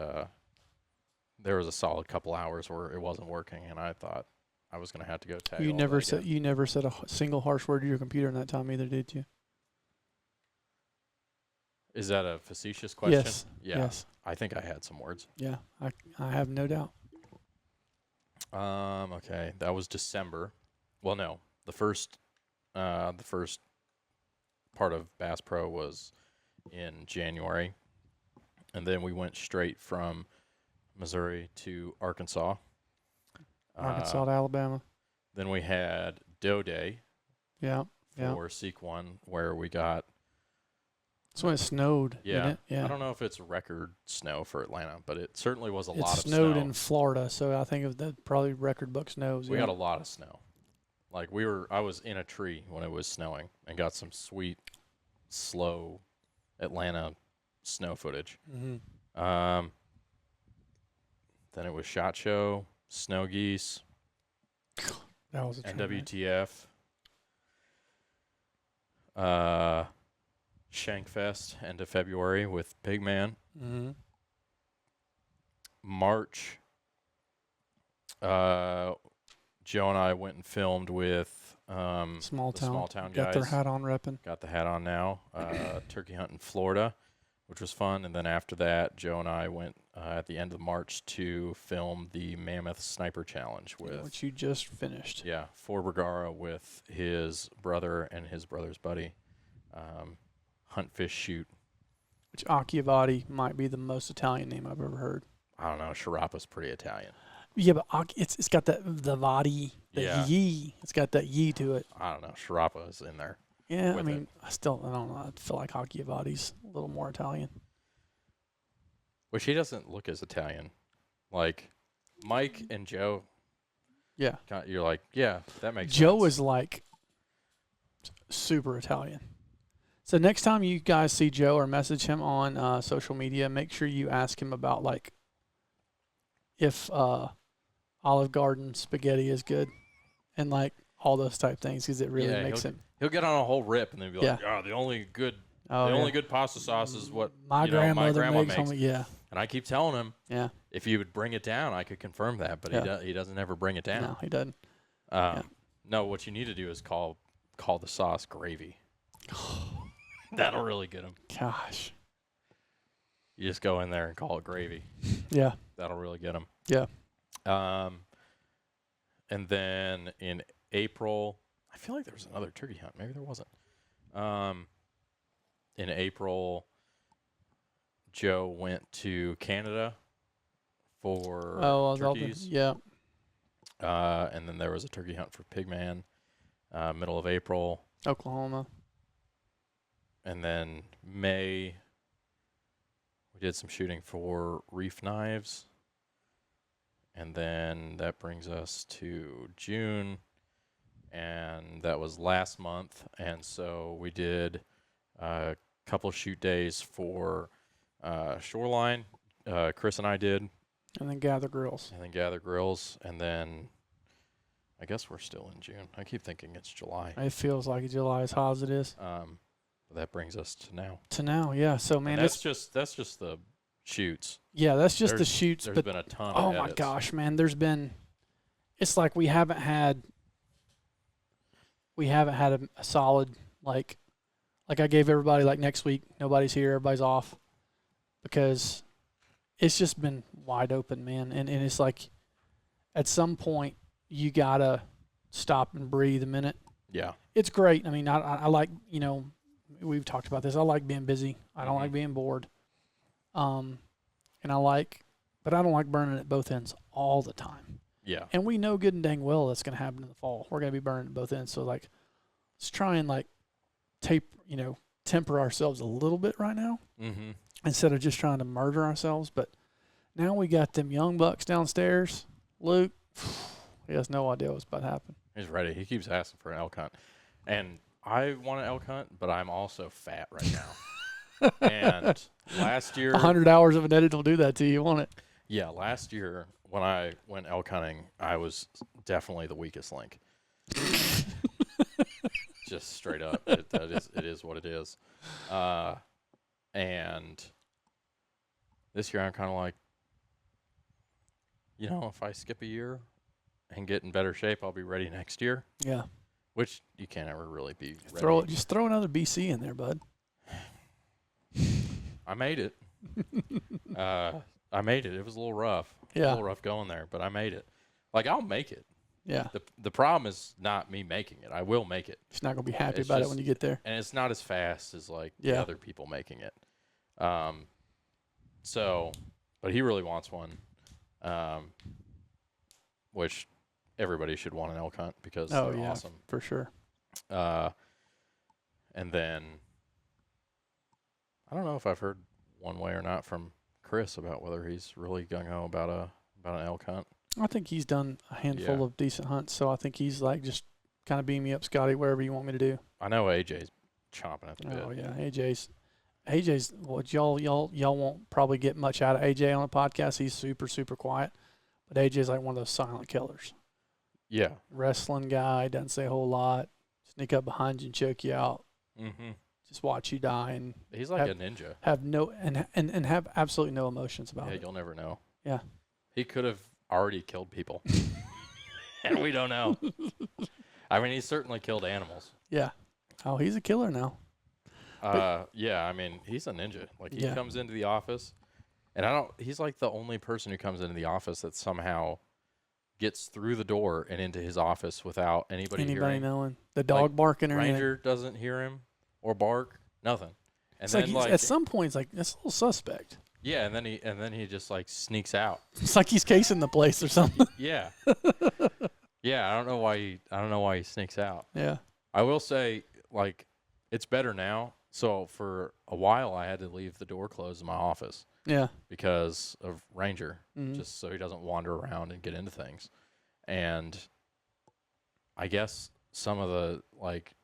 there was a solid couple hours where it wasn't working, and I thought I was going to have to go tag. You all never that said again. you never said a single harsh word to your computer in that time either, did you? Is that a facetious question? Yes. Yeah. Yes. I think I had some words. Yeah. I have no doubt. Okay, that was December. Well, no, the first part of Bass Pro was in January, and then we went straight from Missouri to Arkansas. Arkansas to Alabama. Then we had Doe Day Yeah. Yeah. for Seek 1, where we got. That's when it snowed. Yeah, Didn't it? Yeah. I don't know if it's record snow for Atlanta, but it certainly was a It lot of snowed snow. in Florida, so I think of that probably record book snows. We yeah. got a lot of snow. Like I was in a tree when it was snowing and got some sweet, slow Atlanta snow footage. Mm-hmm. Then it was SHOT Show, Snow Geese, That was a trip, man. NWTF, Shankfest, end of February with Pigman. Mm-hmm. March, Joe and I went and filmed with Small the town. Small Town Got guys. their hat on repping. Got the hat on now. Turkey hunt in Florida. which was fun. And then after that, Joe and I went at the end of March to film the Mammoth Sniper Challenge with, which you just finished. Yeah, Ford Vergara with his brother and his brother's buddy. Hunt, fish, shoot. Which Acchiavati might be the most Italian name I've ever heard. I don't know. Sciarappa's pretty Italian. Yeah, but it's got the vadi, the Yeah. ye. It's got that ye to it. I don't know. Sciarappa is in there. Yeah, I with mean, I don't know. I feel like Acchiavati's a little more Italian. Which he doesn't look as Italian. Like Mike and Joe, Yeah. you're like, yeah, that makes Joe sense. is like super Italian. So next time you guys see Joe or message him on social media, make sure you ask him about like if Olive Garden spaghetti is good and like all those type things because it really makes him. He'll get on a whole rip and then be like, the only good pasta sauce is what my grandmother makes. Yeah. And I keep telling him, Yeah. if he would bring it down, I could confirm that, but he doesn't ever bring it down. No, he doesn't. No, what you need to do is call the sauce gravy. That'll really get him. Gosh. You just go in there and call it gravy. Yeah. That'll really get him. Yeah. And then in April, I feel like there was another turkey hunt. Maybe there wasn't. In April, Joe went to Canada for turkeys. Yeah. And then there was a turkey hunt for Pigman, middle of April. Oklahoma. And then May, we did some shooting for Reef Knives. And then that brings us to June, and that was last month. And so we did a couple shoot days for Shoreline. Chris and I did. And then Gather Grills. And then Gather Grills. And then I guess we're still in June. I keep thinking it's July. It feels like July as hot as it is. That brings us to now. To now, yeah. So, man, that's just the shoots. Yeah, that's just the shoots. There's but been a ton of oh edits. my gosh, man, it's like we haven't had a solid like I gave everybody like next week, nobody's here, everybody's off because it's just been wide open, man. And it's like at some point you gotta stop and breathe a minute. Yeah. It's great. I mean, I like, we've talked about this. I like being busy. I don't like being bored. But I don't like burning at both ends all the time. Yeah. And we know good and dang well that's going to happen in the fall. We're going to be burning at both ends. So like, let's try and like temper ourselves a little bit right now instead of just trying to murder ourselves. But now we got them young bucks downstairs. Luke, he has no idea what's about to happen. He's ready. He keeps asking for an elk hunt. And I want an elk hunt, but I'm also fat right now. And last year 100 hours of an edit will do that to you, won't it? Yeah, last year when I went elk hunting, I was definitely the weakest link. Just straight up. It is what it is. And this year I'm kind of like, if I skip a year and get in better shape, I'll be ready next year. Yeah. Which you can't ever really be ready. Just throw another BC in there, bud. I made it. I made it. It was a little rough. Yeah. A little rough going there, but I made it. Like, I'll make it. Yeah. The problem is not me making it. I will make it. Just not going to be happy about it when you get there. And it's not as fast as, like, the other people making it. But he really wants one, which everybody should want an elk hunt because they're awesome. For sure. And then I don't know if I've heard one way or not from Chris about whether he's really gung-ho about an elk hunt. I think he's done a handful of decent hunts, so I think he's like just kind of beam me up, Scotty, wherever you want me to do. I know AJ's chomping at the bit. Oh yeah, AJ's. What y'all won't probably get much out of AJ on the podcast. He's super super quiet, but AJ's like one of those silent killers. Yeah, wrestling guy, doesn't say a whole lot. Sneak up behind you and choke you out. Mm-hmm. Just watch you die, and he's like a ninja. Have no and have absolutely no emotions about it. Yeah, you'll never know. Yeah, he could have already killed people, and we don't know. I mean, he's certainly killed animals. Yeah. Oh, he's a killer now. Yeah, I mean, he's a ninja. Like, he Yeah. comes into the office, and he's like the only person who comes into the office that somehow gets through the door and into his office without anybody hearing. knowing. The dog barking or anything. Ranger doesn't hear him or bark, nothing. And It's then like, at some point, it's like, that's a little suspect. yeah, and then he just like sneaks out. It's like he's casing the place or something. Yeah. Yeah, I don't know why he sneaks out. Yeah. I will say, like, it's better now. So for a while, I had to leave the door closed in my office Yeah. because of Ranger, Mhm. just so he doesn't wander around and get into things. And I guess some of the, like,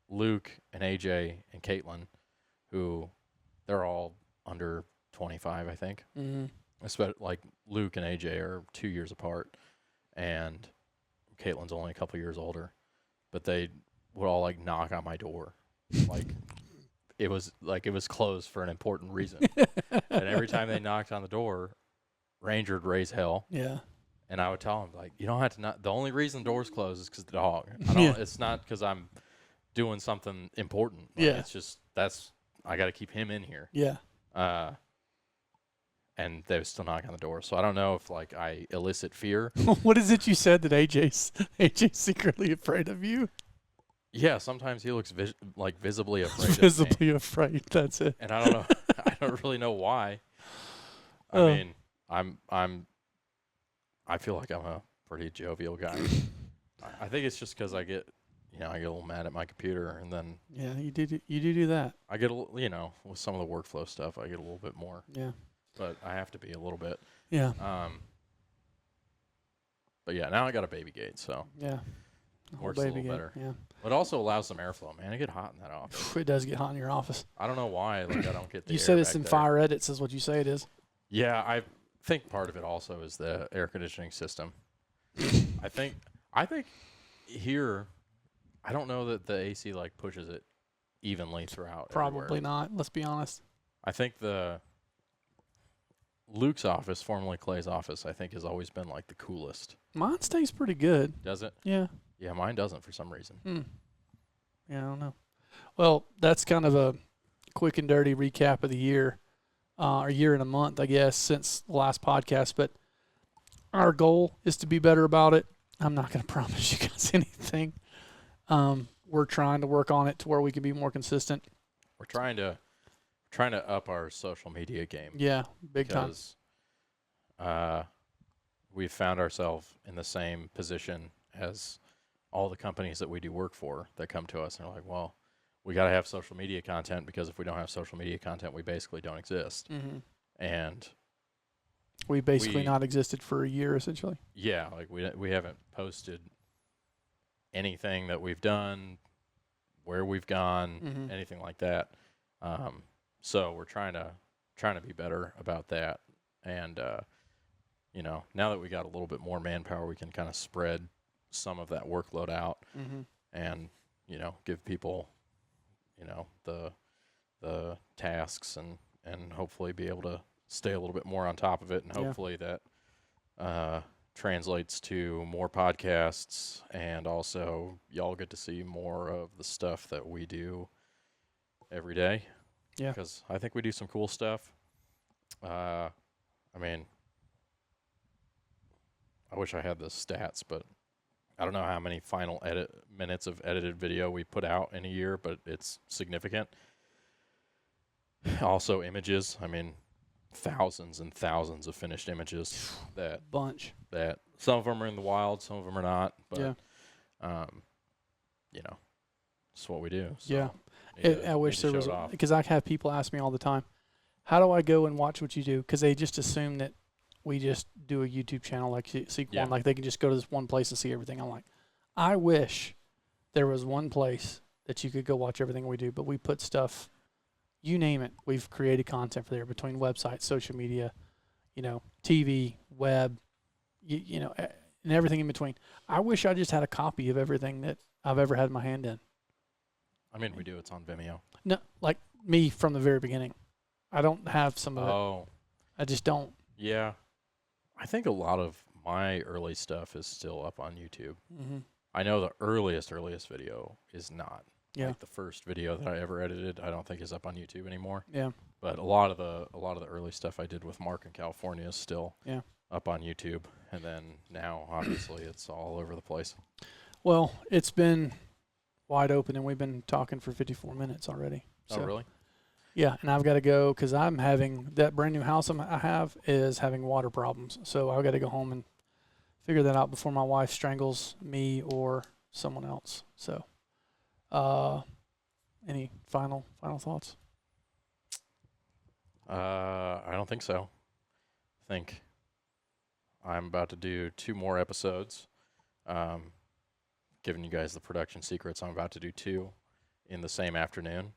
Luke and AJ and Caitlin, who they're all under 25, I think. Mm-hmm. Like, Luke and AJ are 2 years apart, and Caitlin's only a couple years older. But they would all, like, knock on my door. It was closed for an important reason. And every time they knocked on the door, Ranger would raise hell. Yeah. And I would tell him, like, you don't have to knock. The only reason the door's closed is because the dog. It's not because I'm doing something important. Like, Yeah. It's just I got to keep him in here. Yeah. And they would still knock on the door. So I don't know if, like, I elicit fear. What is it you said that AJ's secretly afraid of you? Yeah, sometimes he looks visibly afraid. Visibly afraid. That's it. And I don't know. I don't really know why. I mean, I feel like I'm a pretty jovial guy. I think it's just because I get a little mad at my computer, and then Yeah, you do that. I get with some of the workflow stuff, I get a little bit more. Yeah. But I have to be a little bit. Yeah. But yeah, now I got a baby gate, so Yeah. works a little better. Yeah. It also allows some airflow, man. I get hot in that office. It does get hot in your office. I don't know why. Like, I don't get the You air said it's back in there. Fire Edits is what you say it is. Yeah, I think part of it also is the air conditioning system. I think here, I don't know that the AC like pushes it evenly throughout. Probably everywhere. not. Let's be honest. I think the Luke's office, formerly Clay's office, I think has always been like the coolest. Mine stays pretty good. Does it? Yeah. Yeah, mine doesn't for some reason. Yeah, I don't know. Well, that's kind of a quick and dirty recap of the year, or year and a month, I guess, since the last podcast. But our goal is to be better about it. I'm not going to promise you guys anything. We're trying to work on it to where we can be more consistent. We're trying to up our social media game. Yeah, big time. Because we've found ourselves in the same position as all the companies that we do work for that come to us and are like, well, we got to have social media content, because if we don't have social media content, we basically don't exist. Mm-hmm. And we basically not existed for a year, essentially. Yeah, like we haven't posted anything that we've done, where we've gone, anything like that. So we're trying to be better about that. And now that we got a little bit more manpower, we can kind of spread some of that workload out and give people the tasks and hopefully be able to stay a little bit more on top of it, and hopefully that translates to more podcasts, and also y'all get to see more of the stuff that we do every day. Yeah. Because I think we do some cool stuff. I mean, I wish I had the stats, but I don't know how many final minutes of edited video we put out in a year, but it's significant. Also, images. I mean, thousands and thousands of finished images. That some of them are in the wild, some of them are not. But it's what we do. So yeah. I wish there was, because I have people ask me all the time, how do I go and watch what you do? Because they just assume that we just do a YouTube channel like Sequan, like they can just go to this one place and see everything. I'm like, I wish there was one place that you could go watch everything we do, but we put stuff, you name it. We've created content for there, between websites, social media, TV, web, and everything in between. I wish I just had a copy of everything that I've ever had my hand in. I mean, we do. It's on Vimeo. No, like me from the very beginning. I don't have some of it. Oh. I just don't. Yeah. I think a lot of my early stuff is still up on YouTube. Mm-hmm. I know the earliest video is not. Yeah. Like the first video that I ever edited, I don't think is up on YouTube anymore. Yeah. But a lot of the early stuff I did with Mark in California is still up on YouTube. And then now, obviously, it's all over the place. Well, it's been wide open, and we've been talking for 54 minutes already. Oh, really? Yeah, and I've got to go because I'm having that brand new house I have is having water problems. So I've got to go home and figure that out before my wife strangles me or someone else. So, any final thoughts? I don't think so. I think I'm about to do 2 more episodes. Giving you guys the production secrets, I'm about to do 2 in the same afternoon.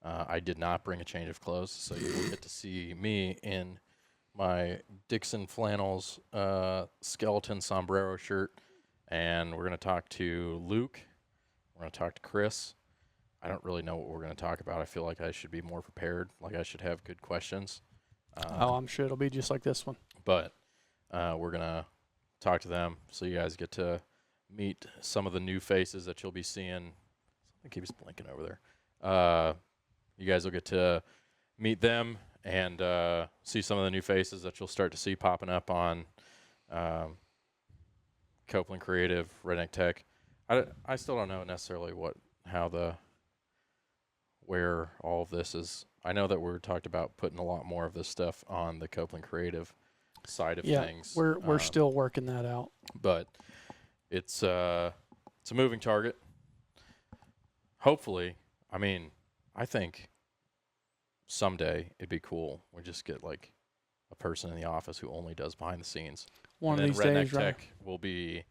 I did not bring a change of clothes, so you will get to see me in my Dixon Flannels skeleton sombrero shirt. And we're going to talk to Luke. We're going to talk to Chris. I don't really know what we're going to talk about. I feel like I should be more prepared, like I should have good questions. I'm sure it'll be just like this one. But we're going to talk to them so you guys get to meet some of the new faces that you'll be seeing. Something keeps blinking over there. You guys will get to meet them and see some of the new faces that you'll start to see popping up on Copeland Creative, Redneck Tech. I still don't know necessarily where all of this is. I know that we're talked about putting a lot more of this stuff on the Copeland Creative side of things. We're still working that out. But it's a moving target. Hopefully, I mean, I think someday it'd be cool. We just get like a person in the office who only does behind the scenes. One and of then these Redneck days, right? Tech will be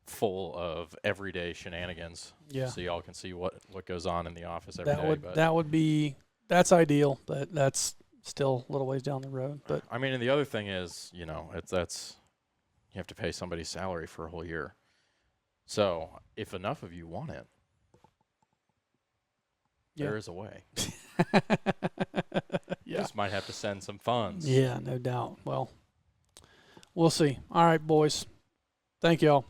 full of everyday shenanigans. Yeah. So y'all can see what goes on in the office every day. That's ideal, but that's still a little ways down the road. But I mean, and the other thing is, you have to pay somebody's salary for a whole year. So if enough of you want it, there is a way. Yeah. Just might have to send some funds. Yeah, no doubt. Well, we'll see. All right, boys. Thank y'all.